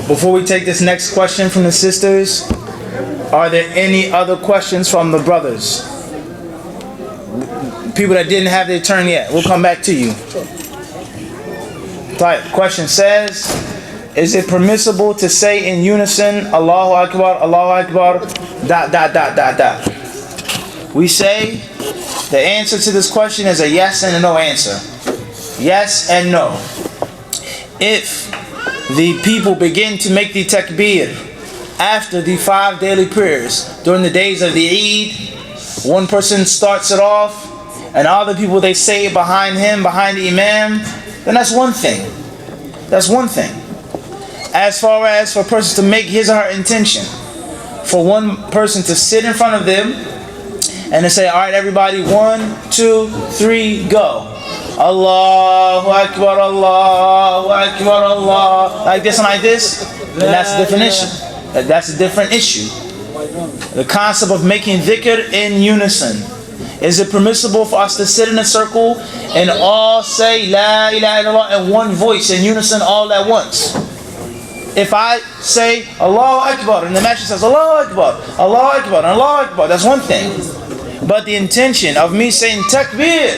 Before we take this next question from the sisters, are there any other questions from the brothers? People that didn't have their turn yet. We'll come back to you. Question says, is it permissible to say in unison, Allahu Akbar, ... We say the answer to this question is a yes and a no answer. Yes and no. If the people begin to make the takbeer after the 5 daily prayers during the days of the Eid, one person starts it off and all the people, they say it behind him, behind the imam, then that's one thing. That's one thing. As far as for a person to make his or her intention, for one person to sit in front of them and to say, alright everybody, 1, 2, 3, go. Allahu Akbar, Allahu Akbar, Allah. Like this and like this, then that's a different issue. That's a different issue. The concept of making dhikr in unison. Is it permissible for us to sit in a circle and all say La ilaha illallah in one voice in unison all at once? If I say Allahu Akbar and the Master says Allahu Akbar, Allahu Akbar, Allahu Akbar, that's one thing. But the intention of me saying takbeer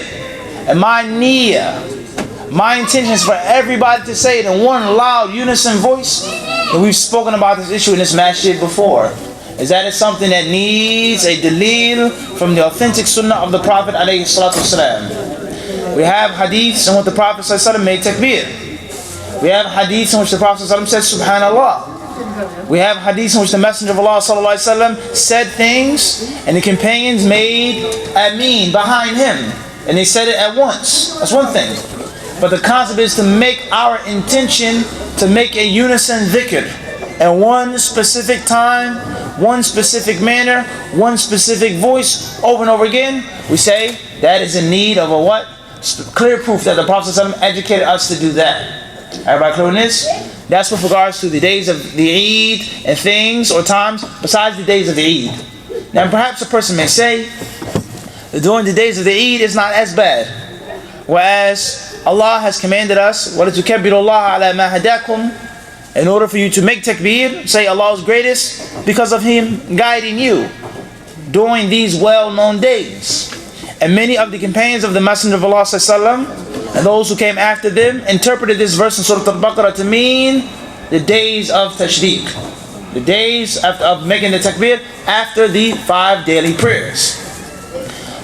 and my niyyah, my intention is for everybody to say it in one loud unison voice. And we've spoken about this issue in this masjid before. Is that it's something that needs a dalil from the authentic sunnah of the Prophet ﷺ. We have hadiths in which the Prophet ﷺ made takbeer. We have hadiths in which the Prophet ﷺ said subhanallah. We have hadiths in which the Messenger of Allah ﷺ said things and the companions made ameen behind him. And they said it at once. That's one thing. But the concept is to make our intention to make a unison dhikr. At one specific time, one specific manner, one specific voice, over and over again, we say that is in need of a what? Clear proof that the Prophet ﷺ educated us to do that. Everybody clear on this? That's with regards to the days of the Eid and things or times besides the days of the Eid. Now perhaps a person may say that during the days of the Eid it's not as bad. Whereas Allah has commanded us, وَلَتُكَبِّرُ اللَّهَ عَلَى مَا هَدَاكُمْ, in order for you to make takbeer, say Allah is greatest because of Him guiding you during these well-known days. And many of the companions of the Messenger of Allah ﷺ and those who came after them interpreted this verse in Surah Al-Baqarah to mean the days of tashriq, the days of making the takbeer after the 5 daily prayers.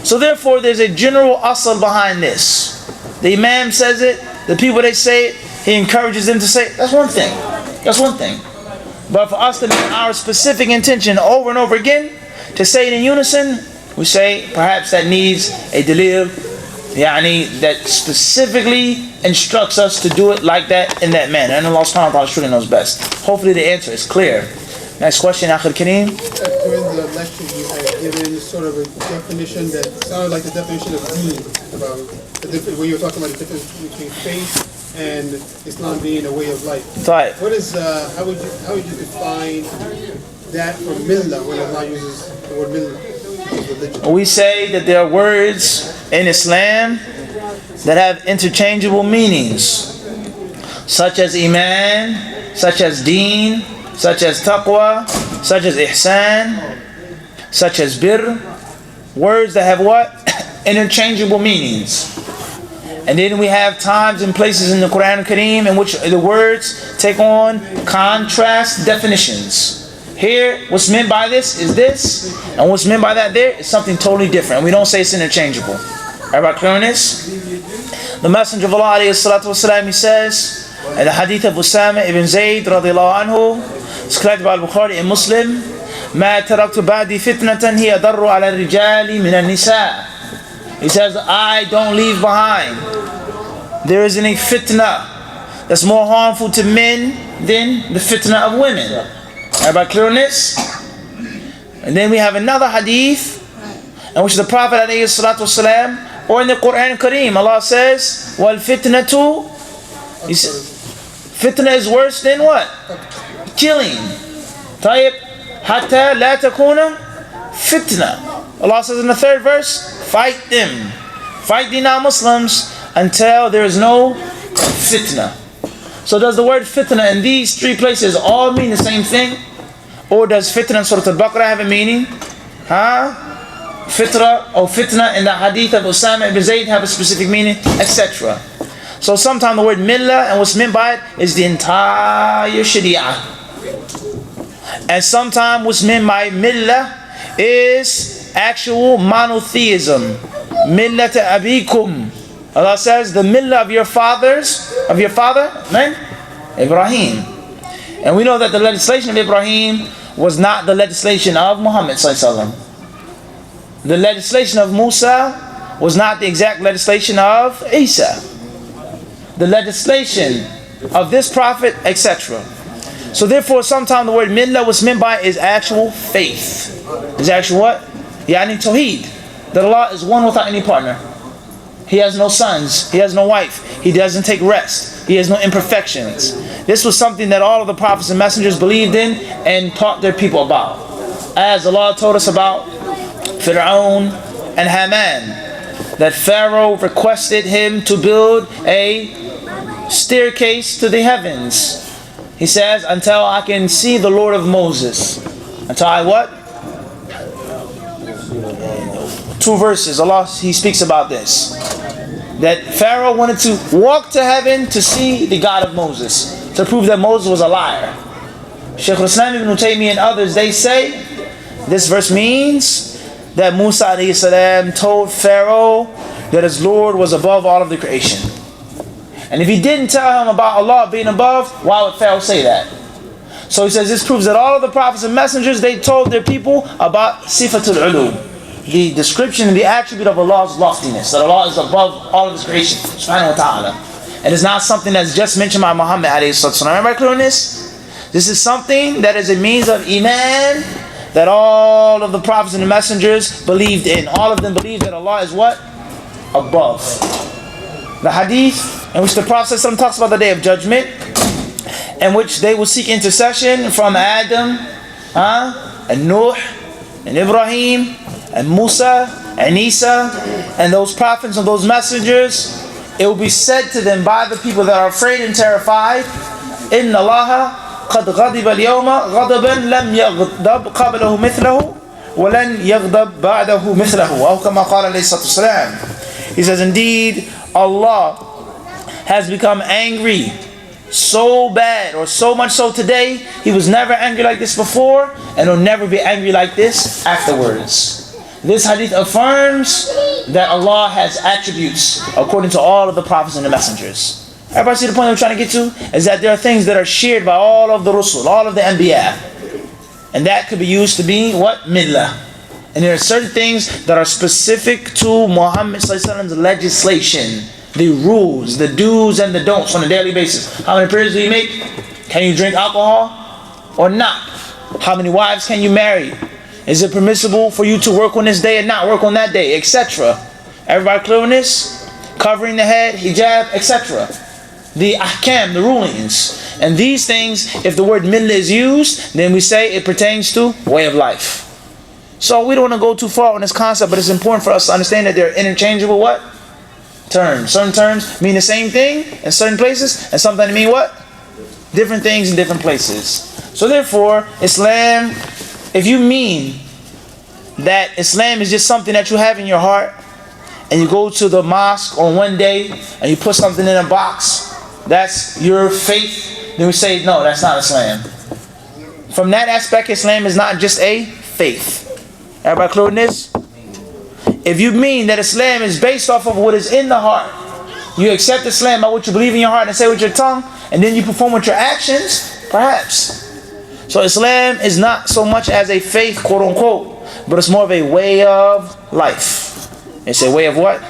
So therefore there's a general asl behind this. The Imam says it, the people they say it, he encourages them to say it. That's one thing. That's one thing. But for us to make our specific intention over and over again, to say it in unison, we say perhaps that needs a dalil, that specifically instructs us to do it like that, in that manner. And Allah subhanahu wa ta'ala surely knows best. Hopefully the answer is clear. Next question, Akhil Kareem. During the lecture you had given sort of a definition that sounded like the definition of deen, about when you were talking about the difference between faith and Islam being a way of life. Right. What is how would you define that for millah when Allah uses the word millah? We say that there are words in Islam that have interchangeable meanings, such as iman, such as deen, such as taqwa, such as ihsan, such as birr. Words that have what? Interchangeable meanings. And then we have times and places in the Quran Kareem in which the words take on contrast definitions. Here, what's meant by this is this, and what's meant by that there is something totally different. We don't say it's interchangeable. Everybody clear on this? The Messenger of Allah ﷺ, he says, in the Hadith of Usama ibn Zayd radiallahu anhu, it's collected by Bukhari and Muslim, مَا تَرَكْتُ بَعْدِي فِتْنَةً هِيَ ضَرُّ عَلَى الرِّجَالِ مِنَ النِّسَاءِ. He says, I don't leave behind. There isn't a fitna that's more harmful to men than the fitna of women. Everybody clear on this? And then we have another hadith in which the Prophet ﷺ, or in the Quran Kareem, Allah says, وَالْفِتْنَةُ, fitna is worse than what? Killing. طيب, حَتَّى لَا تَكُونَ fitna. Allah says in the 3rd verse, fight them. Fight the non-Muslims until there is no fitna. So does the word fitna in these three places all mean the same thing? Or does fitna in Surah Al-Baqarah have a meaning? Fitra or fitna in the hadith of Usama ibn Zayd have a specific meaning, etc. So sometimes the word millah and what's meant by it is the entire sharia. And sometimes what's meant by millah is actual monotheism. Millata abikum. Allah says the millah of your father, man, Ibrahim. And we know that the legislation of Ibrahim was not the legislation of Muhammad sallallahu alaihi wasallam. The legislation of Musa was not the exact legislation of Isa. The legislation of this prophet, etc. So therefore, sometimes the word millah, what's meant by it is actual faith. Is actual what? Yani tawheed. That Allah is one without any partner. He has no sons. He has no wife. He doesn't take rest. He has no imperfections. This was something that all of the prophets and messengers believed in and taught their people about. As Allah told us about Fir'aun and Haman, that Pharaoh requested him to build a staircase to the heavens. He says, until I can see the Lord of Moses. Until I what? 2 verses, Allah, He speaks about this. That Pharaoh wanted to walk to heaven to see the God of Moses, to prove that Moses was a liar. Shaykh al-Islam ibn Taymiyyah and others, they say, this verse means that Musa alayhi salam told Pharaoh that his Lord was above all of the creation. And if he didn't tell him about Allah being above, why would Pharaoh say that? So he says this proves that all of the prophets and messengers, they told their people about sifatul ulu, the description and the attribute of Allah's loftiness, that Allah is above all of His creation, subhanahu wa ta'ala. And it's not something that's just mentioned by Muhammad alayhi salam. Am I clear on this? This is something that is a means of iman that all of the prophets and the messengers believed in. All of them believed that Allah is what? Above. The hadith in which the Prophet ﷺ talks about the day of judgment, in which they will seek intercession from Adam, and Nuh, and Ibrahim, and Musa, and Isa, and those prophets and those messengers. It will be said to them by the people that are afraid and terrified, Inna Allaha qad ghadiba al-yawma ghadaban lam yaghdab qablahu mithlahu wa lan yaghdab ba'dahu mithlahu. Aw kama qala alayhi salatu wasalam. He says, indeed, Allah has become angry so bad, or so much so today, He was never angry like this before, and will never be angry like this afterwards. This hadith affirms that Allah has attributes according to all of the prophets and the messengers. Everybody see the point I'm trying to get to? Is that there are things that are shared by all of the Rusul, all of the Anbiya. And that could be used to be what? Millah. And there are certain things that are specific to Muhammad ﷺ's legislation. The rules, the do's and the don'ts on a daily basis. How many prayers do you make? Can you drink alcohol or not? How many wives can you marry? Is it permissible for you to work on this day and not work on that day, etc.? Everybody clear on this? Covering the head, hijab, etc. The ahkam, the rulings. And these things, if the word millah is used, then we say it pertains to way of life. So we don't want to go too far on this concept, but it's important for us to understand that they're interchangeable what? Terms. Certain terms mean the same thing in certain places, and sometimes mean what? Different things in different places. So therefore, Islam, if you mean that Islam is just something that you have in your heart, and you go to the mosque on one day, and you put something in a box, that's your faith, then we say, no, that's not Islam. From that aspect, Islam is not just a faith. Everybody clear on this? If you mean that Islam is based off of what is in the heart, you accept Islam by what you believe in your heart and say with your tongue, and then you perform with your actions, perhaps. So Islam is not so much as a faith, quote unquote, but it's more of a way of life. It's a way of what?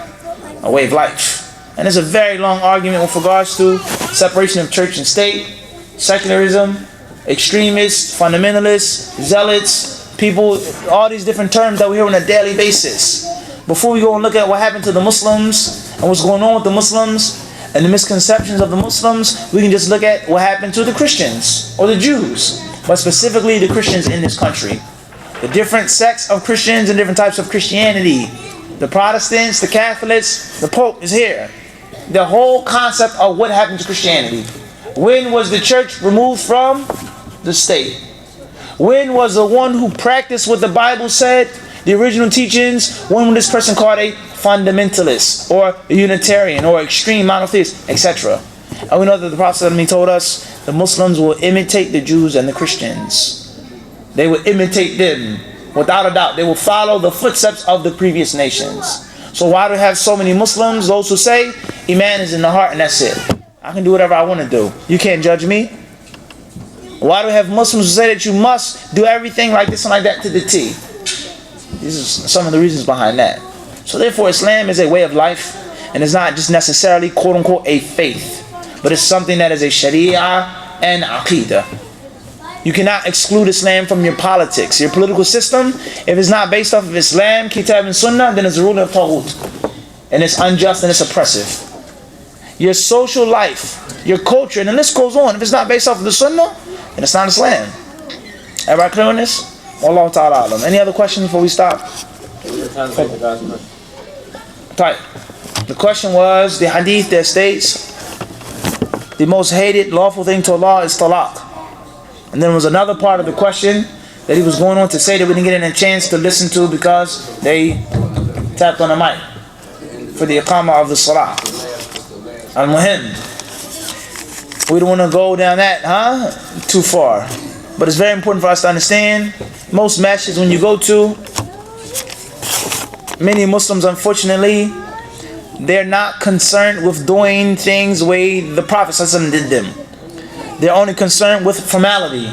A way of life. And it's a very long argument with regards to separation of church and state, secularism, extremists, fundamentalists, zealots, people, all these different terms that we hear on a daily basis. Before we go and look at what happened to the Muslims and what's going on with the Muslims and the misconceptions of the Muslims, we can just look at what happened to the Christians or the Jews, but specifically the Christians in this country. The different sects of Christians and different types of Christianity. The Protestants, the Catholics, the Pope is here. The whole concept of what happened to Christianity. When was the church removed from the state? When was the one who practiced what the Bible said, the original teachings, when was this person called a fundamentalist or a Unitarian or extreme monotheist, etc.? And we know that the Prophet told us the Muslims will imitate the Jews and the Christians. They will imitate them without a doubt. They will follow the footsteps of the previous nations. So why do we have so many Muslims, those who say Iman is in the heart and that's it? I can do whatever I want to do. You can't judge me. Why do we have Muslims who say that you must do everything like this and like that to the T? These are some of the reasons behind that. So therefore Islam is a way of life, and it's not just necessarily quote unquote a faith, but it's something that is a Sharia and Aqidah. You cannot exclude Islam from your politics. Your political system, if it's not based off of Islam, Kitab and Sunnah, then it's a ruling of Taghut. And it's unjust and it's oppressive. Your social life, your culture, and the list goes on. If it's not based off of the Sunnah, then it's not Islam. Everybody clear on this? Wallahu ta'ala alam. Any other questions before we stop? Right. The question was, the hadith that states, the most hated lawful thing to Allah is talaq. And then there was another part of the question that he was going on to say that we didn't get a chance to listen to because they tapped on the mic for the iqamah of the salah. Al-Muhim. We don't want to go down that, too far. But it's very important for us to understand, most masjids when you go to, many Muslims, unfortunately, they're not concerned with doing things the way the Prophet ﷺ did them. They're only concerned with formality,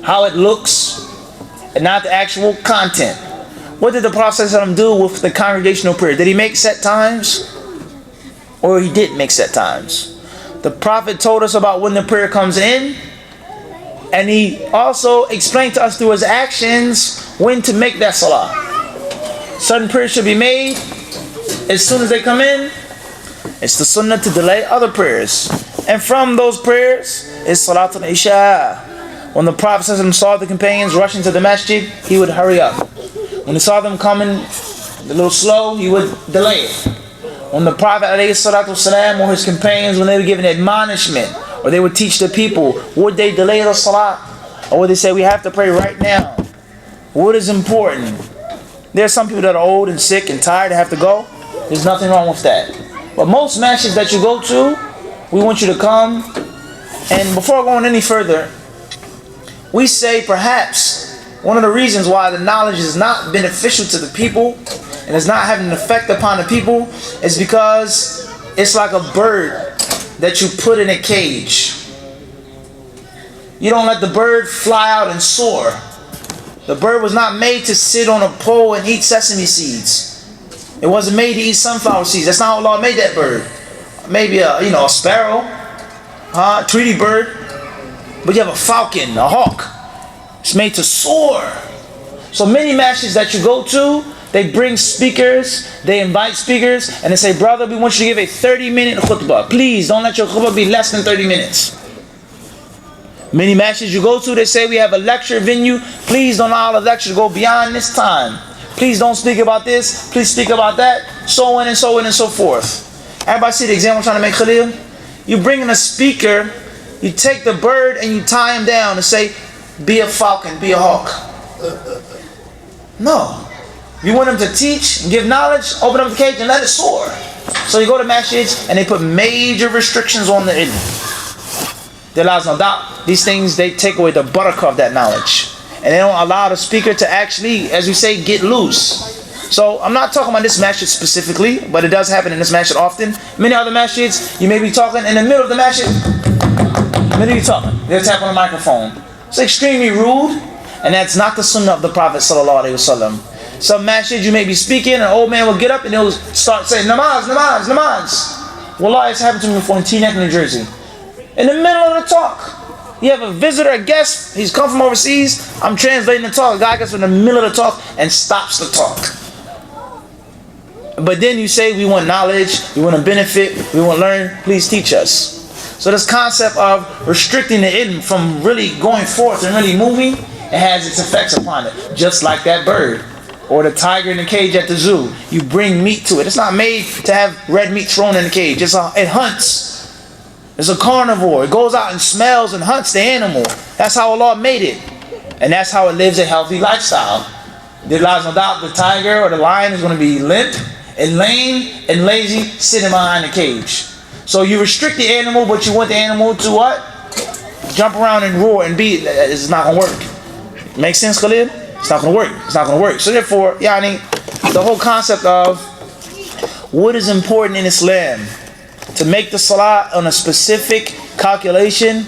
how it looks, and not the actual content. What did the Prophet ﷺ do with the congregational prayer? Did he make set times? Or he didn't make set times? The Prophet told us about when the prayer comes in, and he also explained to us through his actions when to make that salah. Certain prayers should be made as soon as they come in. It's the sunnah to delay other prayers. And from those prayers is Salatul Isha. When the Prophet saw the companions rushing to the masjid, he would hurry up. When he saw them coming a little slow, he would delay it. When the Prophet ﷺ or his companions, when they were given admonishment, or they would teach the people, would they delay the salah? Or would they say, we have to pray right now? What is important? There are some people that are old and sick and tired and have to go. There's nothing wrong with that. But most masjids that you go to, we want you to come. And before going any further, we say perhaps one of the reasons why the knowledge is not beneficial to the people and is not having an effect upon the people is because it's like a bird that you put in a cage. You don't let the bird fly out and soar. The bird was not made to sit on a pole and eat sesame seeds. It wasn't made to eat sunflower seeds. That's not how Allah made that bird. Maybe a sparrow, Tweety bird, but you have a falcon, a hawk. It's made to soar. So many masjids that you go to, they bring speakers, they invite speakers, and they say, brother, we want you to give a 30-minute khutbah. Please don't let your khutbah be less than 30 minutes. Many masjids you go to, they say we have a lecture venue. Please don't allow the lecture to go beyond this time. Please don't speak about this. Please speak about that. So on and so on and so forth. Everybody see the example I'm trying to make, Khalil? You bring in a speaker, you take the bird and you tie him down and say, be a falcon, be a hawk. No. You want him to teach and give knowledge, open up the cage and let it soar. So you go to masjids and they put major restrictions on the ilm. There lies no doubt. These things, they take away the barakah of that knowledge. And they don't allow the speaker to actually, as we say, get loose. So I'm not talking about this masjid specifically, but it does happen in this masjid often. Many other masjids, you may be talking in the middle of the masjid. Middle you talking. They'll tap on the microphone. It's extremely rude, and that's not the sunnah of the Prophet sallallahu alaihi wasallam. Some masjids you may be speaking, an old man will get up and he'll start saying, namaz, namaz, namaz. Wallah, it's happened to me before in Teaneck, New Jersey. In the middle of the talk, you have a visitor, a guest, he's come from overseas, I'm translating the talk, a guy gets in the middle of the talk and stops the talk. But then you say, we want knowledge, we want to benefit, we want to learn, please teach us. So this concept of restricting the ilm from really going forth and really moving, it has its effects upon it. Just like that bird, or the tiger in the cage at the zoo. You bring meat to it. It's not made to have red meat thrown in the cage. It hunts. It's a carnivore. It goes out and smells and hunts the animal. That's how Allah made it. And that's how it lives a healthy lifestyle. There lies no doubt the tiger or the lion is going to be limp and lame and lazy, sitting behind the cage. So you restrict the animal, but you want the animal to what? Jump around and roar and beat. It's not going to work. Make sense, Khalid? It's not going to work. It's not going to work. So therefore, yani, the whole concept of what is important in Islam, to make the salat on a specific calculation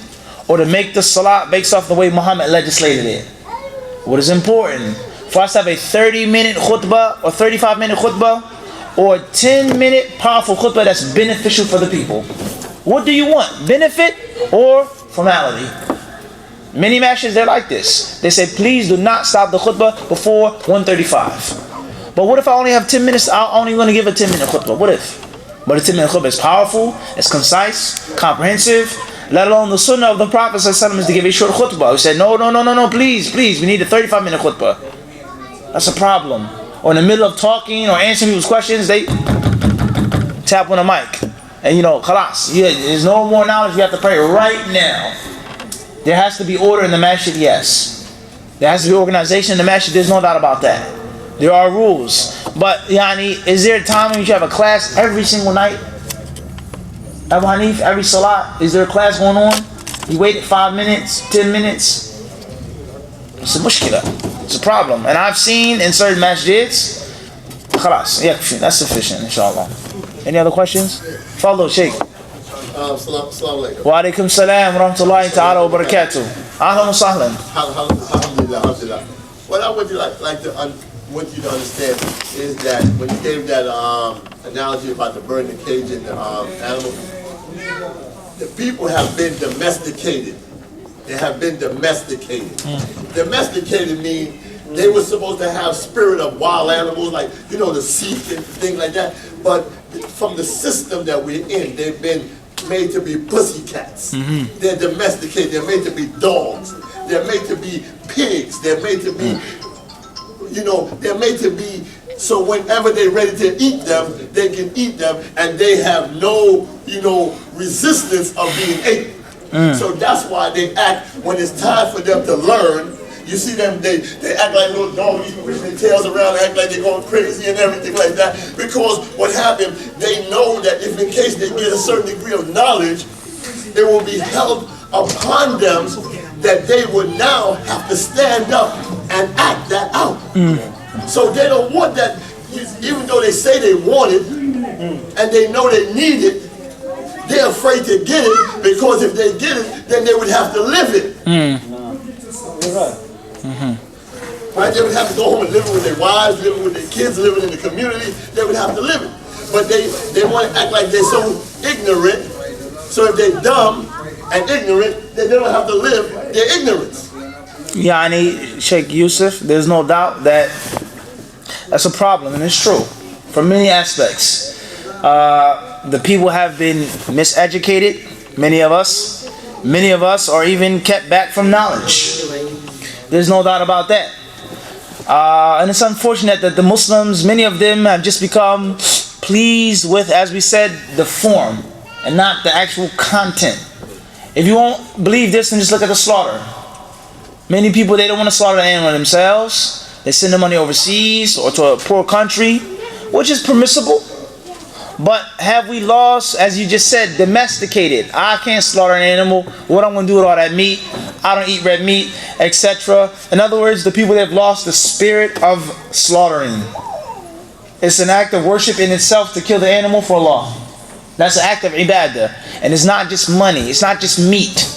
or to make the salat based off the way Muhammad legislated it. What is important? For us to have a 30-minute khutbah or 35-minute khutbah or a 10-minute powerful khutbah that's beneficial for the people. What do you want? Benefit or formality? Many masjids, they're like this. They say, please do not stop the khutbah before 1:35. But what if I only have 10 minutes? I'm only going to give a 10-minute khutbah. What if? But a 10-minute khutbah is powerful, it's concise, comprehensive. Let alone the sunnah of the Prophet ﷺ is to give a short khutbah. He said, no, please, we need a 35-minute khutbah. That's a problem. Or in the middle of talking or answering people's questions, they tap on a mic. And khalas. There's no more knowledge, we have to pray right now. There has to be order in the masjid, yes. There has to be organization in the masjid, there's no doubt about that. There are rules. But, is there a time when you should have a class every single night? Abu Hanif, every salat, is there a class going on? You waited 5 minutes, 10 minutes? It's a mushkila. It's a problem. And I've seen in certain masjids, khalas, yeah, that's sufficient, inshallah. Any other questions? Follow, Sheikh. Assalamu alaikum. Wa alaikum salam wa rahmatullahi ta'ala wa barakatuh. Ahlan wa sahlan. Alhamdulillah. What I would want you to understand is that when you gave that analogy about the bird in the cage and the animal, the people have been domesticated. They have been domesticated. Domesticated means they were supposed to have spirit of wild animals, like, the Sikh and things like that. But from the system that we're in, they've been made to be pussycats. They're domesticated. They're made to be dogs. They're made to be pigs. They're made to be, they're made to be, so whenever they're ready to eat them, they can eat them, and they have no, resistance of being ate. So that's why they act, when it's time for them to learn, you see them, they act like little dogs, pushing their tails around, act like they're going crazy and everything like that. Because what happened, they know that if in case they get a certain degree of knowledge, it will be held upon them that they would now have to stand up and act that out. So they don't want that, even though they say they want it, and they know they need it, they're afraid to get it, because if they get it, then they would have to live it. Right? They would have to go home and live with their wives, living with their kids, living in the community. They would have to live it. But they want to act like they're so ignorant. So if they're dumb and ignorant, then they don't have to live their ignorance. Sheikh Yusuf, there's no doubt that that's a problem, and it's true from many aspects. The people have been miseducated, many of us are even kept back from knowledge. There's no doubt about that. And it's unfortunate that the Muslims, many of them have just become pleased with, as we said, the form and not the actual content. If you won't believe this, then just look at the slaughter. Many people, they don't want to slaughter an animal themselves. They send the money overseas or to a poor country, which is permissible. But have we lost, as you just said, domesticated? I can't slaughter an animal. What I'm going to do with all that meat? I don't eat red meat, etc. In other words, the people that have lost the spirit of slaughtering. It's an act of worship in itself to kill the animal for Allah. That's an act of ibadah. And it's not just money. It's not just meat.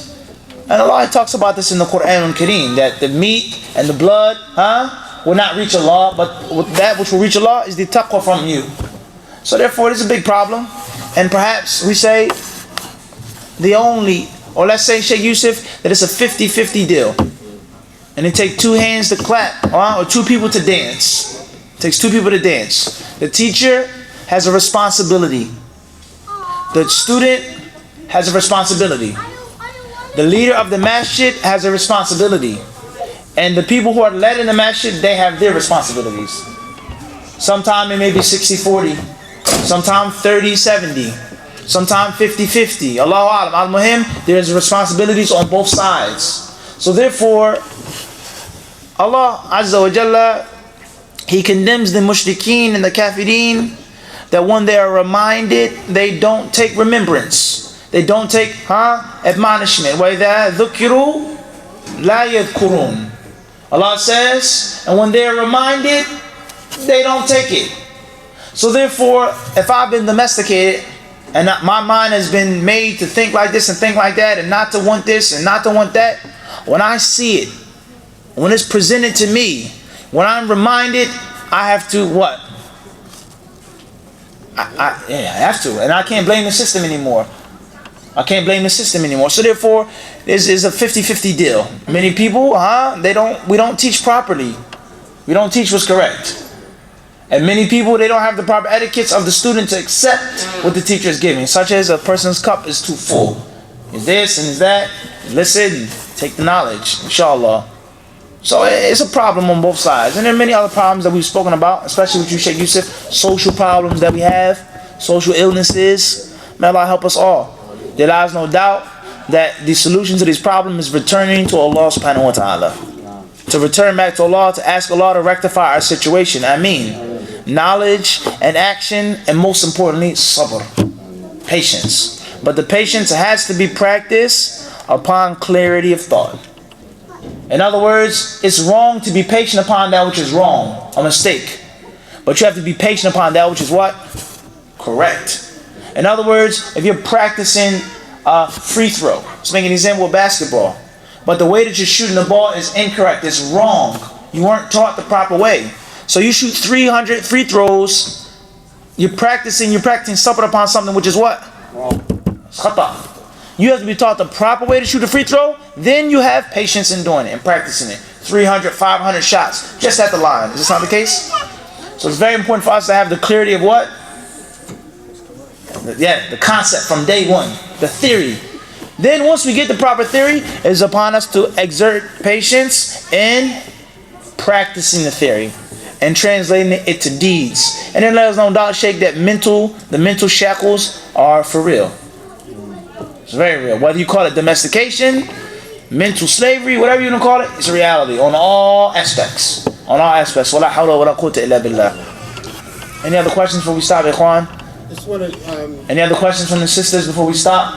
And Allah talks about this in the Quran al-Kareem, that the meat and the blood will not reach Allah, but that which will reach Allah is the taqwa from you. So therefore, it is a big problem. And perhaps we say or let's say, Sheikh Yusuf, that it's a 50-50 deal. And it takes two hands to clap, or two people to dance. It takes two people to dance. The teacher has a responsibility. The student has a responsibility. The leader of the masjid has a responsibility. And the people who are led in the masjid, they have their responsibilities. Sometimes it may be 60-40. Sometimes 30-70. Sometimes 50-50. Allahu A'lam. Al-Muhim, there's responsibilities on both sides. So therefore, Allah Azza wa Jalla, He condemns the mushrikeen and the kafirin that when they are reminded, they don't take remembrance. They don't take admonishment. وَإِذَا ذُكِّرُوا لَا يَذْكُرُونَ. Allah says, and when they are reminded, they don't take it. So therefore, if I've been domesticated and my mind has been made to think like this and think like that and not to want this and not to want that, when I see it, when it's presented to me, when I'm reminded, I have to what? I have to. And I can't blame the system anymore. I can't blame the system anymore. So therefore, this is a 50-50 deal. Many people, we don't teach properly. We don't teach what's correct. And many people, they don't have the proper etiquettes of the student to accept what the teacher is giving, such as a person's cup is too full. Is this and is that. Listen, take the knowledge, inshallah. So it's a problem on both sides. And there are many other problems that we've spoken about, especially with you, Sheikh Yusuf, social problems that we have, social illnesses. May Allah help us all. There lies no doubt that the solution to these problems is returning to Allah subhanahu wa ta'ala. To return back to Allah, to ask Allah to rectify our situation. Ameen. Knowledge and action, and most importantly, sabr. Patience. But the patience has to be practiced upon clarity of thought. In other words, it's wrong to be patient upon that which is wrong, a mistake. But you have to be patient upon that which is what? Correct. In other words, if you're practicing a free throw, let's make an example with basketball, but the way that you're shooting the ball is incorrect, it's wrong. You weren't taught the proper way. So you shoot 300 free throws, you're practicing sabr upon something which is what? Wrong. Khata. You have to be taught the proper way to shoot a free throw, then you have patience in doing it and practicing it. 300, 500 shots, just at the line. Is this not the case? So it's very important for us to have the clarity of what? The concept from day one, the theory. Then once we get the proper theory, it is upon us to exert patience in practicing the theory and translating it to deeds. And then let us know, Dr. Sheikh, that the mental shackles are for real. It's very real. Whether you call it domestication, mental slavery, whatever you want to call it, it's a reality on all aspects. On all aspects. Wala hawla wala quwwata illa billah. Any other questions before we stop, Ikhwan? Any other questions from the sisters before we stop?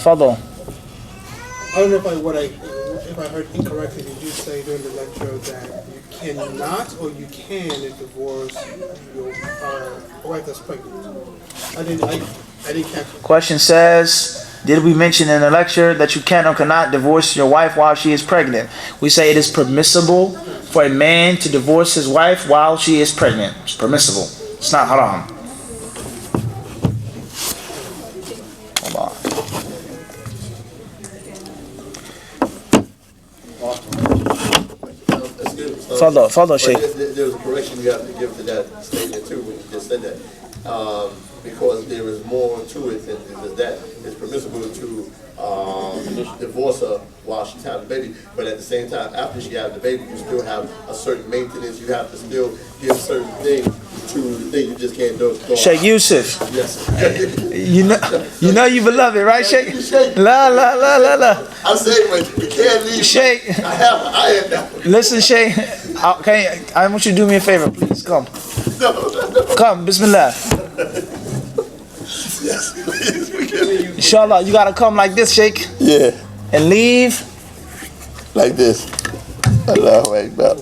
Fadl. I don't know if I heard incorrectly. Did you say during the lecture that you cannot or you can divorce your wife that's pregnant? I didn't catch it. Question says, did we mention in the lecture that you can or cannot divorce your wife while she is pregnant? We say it is permissible for a man to divorce his wife while she is pregnant. It's permissible. It's not haram. Hold on. Follow, Sheikh. There's a correction you have to give to that statement too when you just said that. Because there is more to it than just that. It's permissible to divorce her while she's having the baby, but at the same time, after she has the baby, you still have a certain maintenance. You have to still give certain things to the thing. You just can't do it. Sheikh Yusuf. Yes. you know you beloved, right, Sheikh? La. I'm saying, but we can't leave. Sheikh. I am now. Listen, Sheikh. Okay, I want you to do me a favor, please. Come. No. Come, Bismillah. Yes, please, we can leave. Inshallah, you gotta come like this, Sheikh. Yeah. And leave. Like this. Allahu Akbar.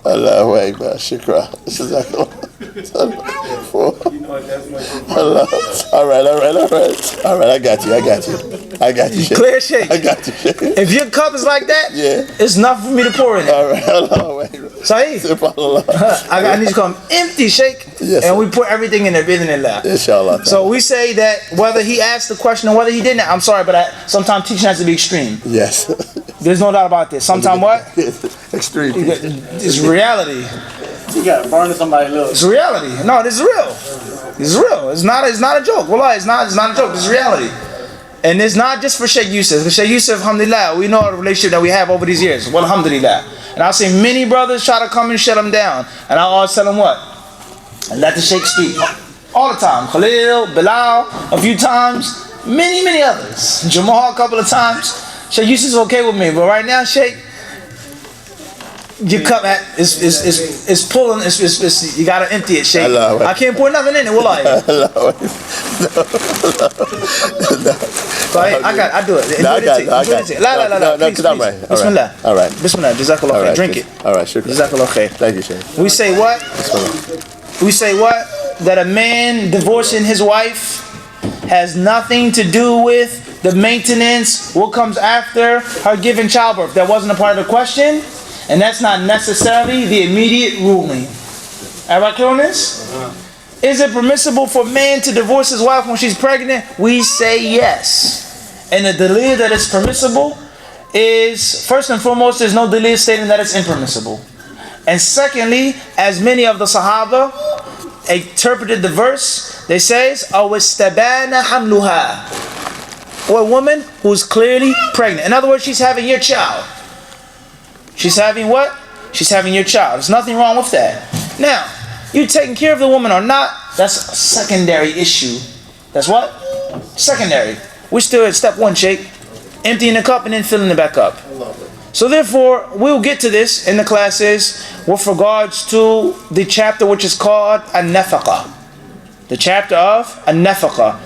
Allahu Akbar. Shukra. This is Allah. All right, I got you, Sheikh. Clear, Sheikh. I got you, Sheikh. If your cup is like that, yeah, it's enough for me to pour in it. All right, Allahu Akbar. Sahih. I need to come empty, Sheikh. Yes, and we put everything in there, bismillah. Inshallah. So we say that whether he asked the question or whether he didn't, I'm sorry, but sometimes teaching has to be extreme. Yes. There's no doubt about this. Sometimes what? Extreme. It's reality. You got to burn somebody little. It's reality. No, this is real. This is real. It's not a joke. Wallah, it's not a joke. This is reality. And it's not just for Sheikh Yusuf. For Sheikh Yusuf, alhamdulillah, we know the relationship that we have over these years. Well, alhamdulillah. And I'll see many brothers try to come and shut him down. And I'll always tell them what? And let the Sheikh speak. All the time. Khalil, Bilal, a few times. Many others. Jamal a couple of times. Sheikh Yusuf is okay with me, but right now, Sheikh, your cup is pulling. You gotta empty it, Sheikh. I can't pour nothing in it. Will I? I do it. No, I got it. La. Please. I'm right. Bismillah. All right. Bismillah. Jazakallah khair. Drink it. All right, sure. Jazakallah khair. Thank you, Sheikh. We say what? We say what? That a man divorcing his wife has nothing to do with the maintenance, what comes after her giving childbirth. That wasn't a part of the question, and that's not necessarily the immediate ruling. Everybody clear on this? Is it permissible for a man to divorce his wife when she's pregnant? We say yes. And the dalil that it's permissible is, first and foremost, there's no dalil stating that it's impermissible. And secondly, as many of the Sahaba interpreted the verse, they says, "Awistabana hamluha," or a woman who's clearly pregnant. In other words, she's having your child. She's having what? She's having your child. There's nothing wrong with that. Now, you taking care of the woman or not, that's a secondary issue. That's what? Secondary. We're still at step one, Sheikh. Emptying the cup and then filling it back up. So therefore, we'll get to this in the classes with regards to the chapter which is called An-Nafaqa. The chapter of An-Nafaqa,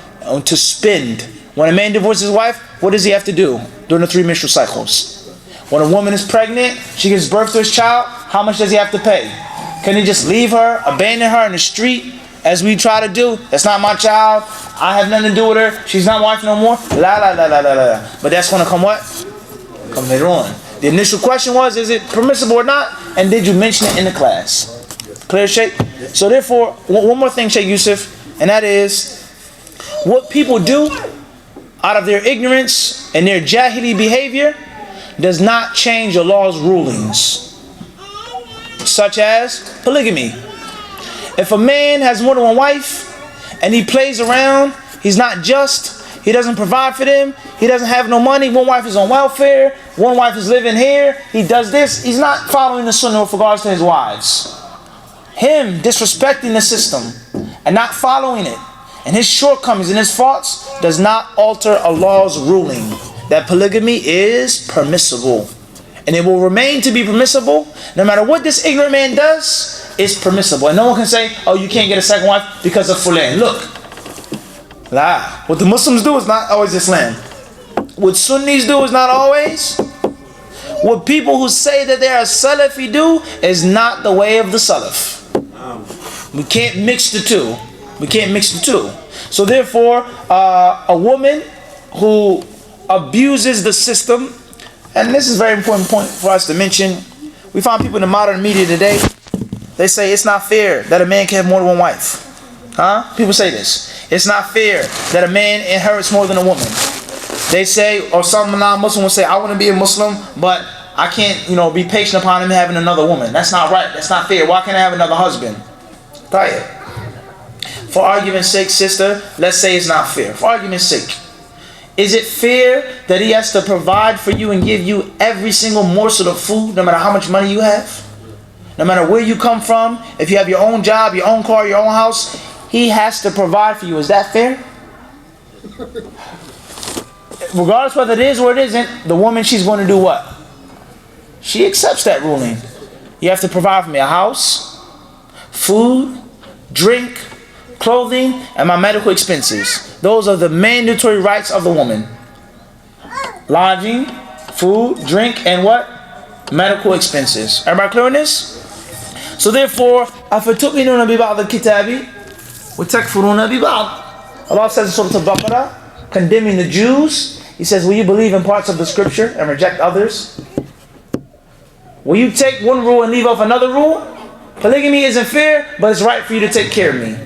to spend. When a man divorces his wife, what does he have to do during the 3 menstrual cycles? When a woman is pregnant, she gives birth to his child, how much does he have to pay? Can he just leave her, abandon her in the street, as we try to do? That's not my child. I have nothing to do with her. She's not my wife no more. La. But that's going to come what? Come later on. The initial question was, is it permissible or not? And did you mention it in the class? Clear, Sheikh? So therefore, one more thing, Sheikh Yusuf, and that is, what people do out of their ignorance and their jahili behavior does not change the law's rulings. Such as polygamy. If a man has more than one wife and he plays around, he's not just, he doesn't provide for them, he doesn't have no money, one wife is on welfare, one wife is living here, he does this, he's not following the sunnah with regards to his wives. Him disrespecting the system and not following it, and his shortcomings and his faults does not alter Allah's ruling that polygamy is permissible. And it will remain to be permissible no matter what this ignorant man does. It's permissible, and no one can say, "Oh, you can't get a second wife because of fulan." Look, what the Muslims do is not always Islam. What Sunnis do is not always. What people who say that they are Salafi do is not the way of the Salaf. We can't mix the two. So therefore, a woman who abuses the system, and this is a very important point for us to mention. We find people in the modern media today, they say it's not fair that a man can have more than one wife. People say this. It's not fair that a man inherits more than a woman. They say, or some non-Muslim will say, I want to be a Muslim, but I can't, be patient upon him having another woman. That's not right. That's not fair. Why can't I have another husband? For argument's sake, sister, let's say it's not fair. For argument's sake, is it fair that he has to provide for you and give you every single morsel of food, no matter how much money you have? No matter where you come from, if you have your own job, your own car, your own house, he has to provide for you. Is that fair? Regardless whether it is or it isn't, the woman, she's going to do what? She accepts that ruling. You have to provide for me a house, food, drink, clothing, and my medical expenses. Those are the mandatory rights of the woman. Lodging, food, drink, and what? Medical expenses. Everybody clear on this? So therefore, أَفَتُؤْمِنُونَ بِبَعْضِ الْكِتَابِ وَتَكْفُرُونَ بِبَعْضِ. Allah says in Surah Al-Baqarah, condemning the Jews, He says, will you believe in parts of the scripture and reject others? Will you take one rule and leave off another rule? Polygamy isn't fair, but it's right for you to take care of me.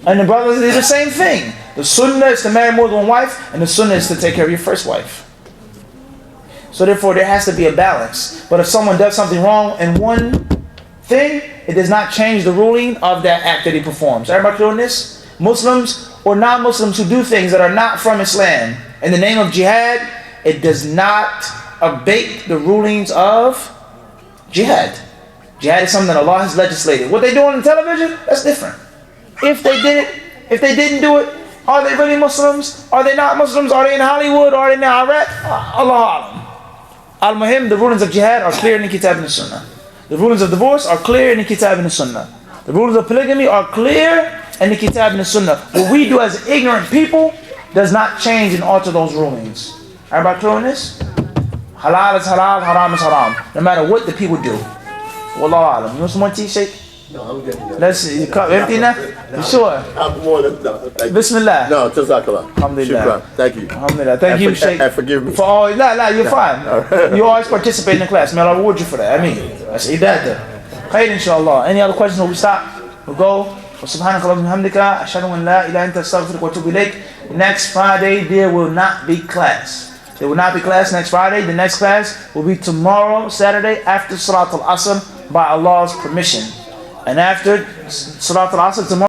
And the brothers do the same thing. The sunnah is to marry more than one wife, and the sunnah is to take care of your first wife. So therefore, there has to be a balance. But if someone does something wrong in one thing, it does not change the ruling of that act that he performs. Everybody clear on this? Muslims or non-Muslims who do things that are not from Islam, in the name of jihad, it does not abate the rulings of jihad. Jihad is something that Allah has legislated. What they do on the television, that's different. If they didn't do it, are they really Muslims? Are they not Muslims? Are they in Hollywood? Are they in Iraq? Allah Alam. Al-Muhim, the rulings of jihad are clear in the Kitab and the Sunnah. The rulings of divorce are clear in the Kitab and the Sunnah. The rulings of polygamy are clear in the Kitab and the Sunnah. What we do as ignorant people does not change and alter those rulings. Everybody clear on this? Halal is halal, haram is haram. No matter what the people do. Wallahu alam. You want some more tea, Sheikh? No, I'm good. Let's see. Your cup empty now? You sure? I'm more than Bismillah. No, Jazakallah. Alhamdulillah. Shukran. Thank you. Alhamdulillah. Thank you, Sheikh. And forgive me. For all, you're fine. You always participate in the class. May Allah reward you for that. I mean, that's ibadah. Khair inshallah. Any other questions? We stop. We'll go. وسبحانك اللهم وبحمدك أشهد أن لا إله إلا أنت أستغفرك وأتوب إليك. Next Friday there will not be class. There will not be class next Friday. The next class will be tomorrow, Saturday, after Salat al-Asr by Allah's permission. And after Salat al-Asr tomorrow.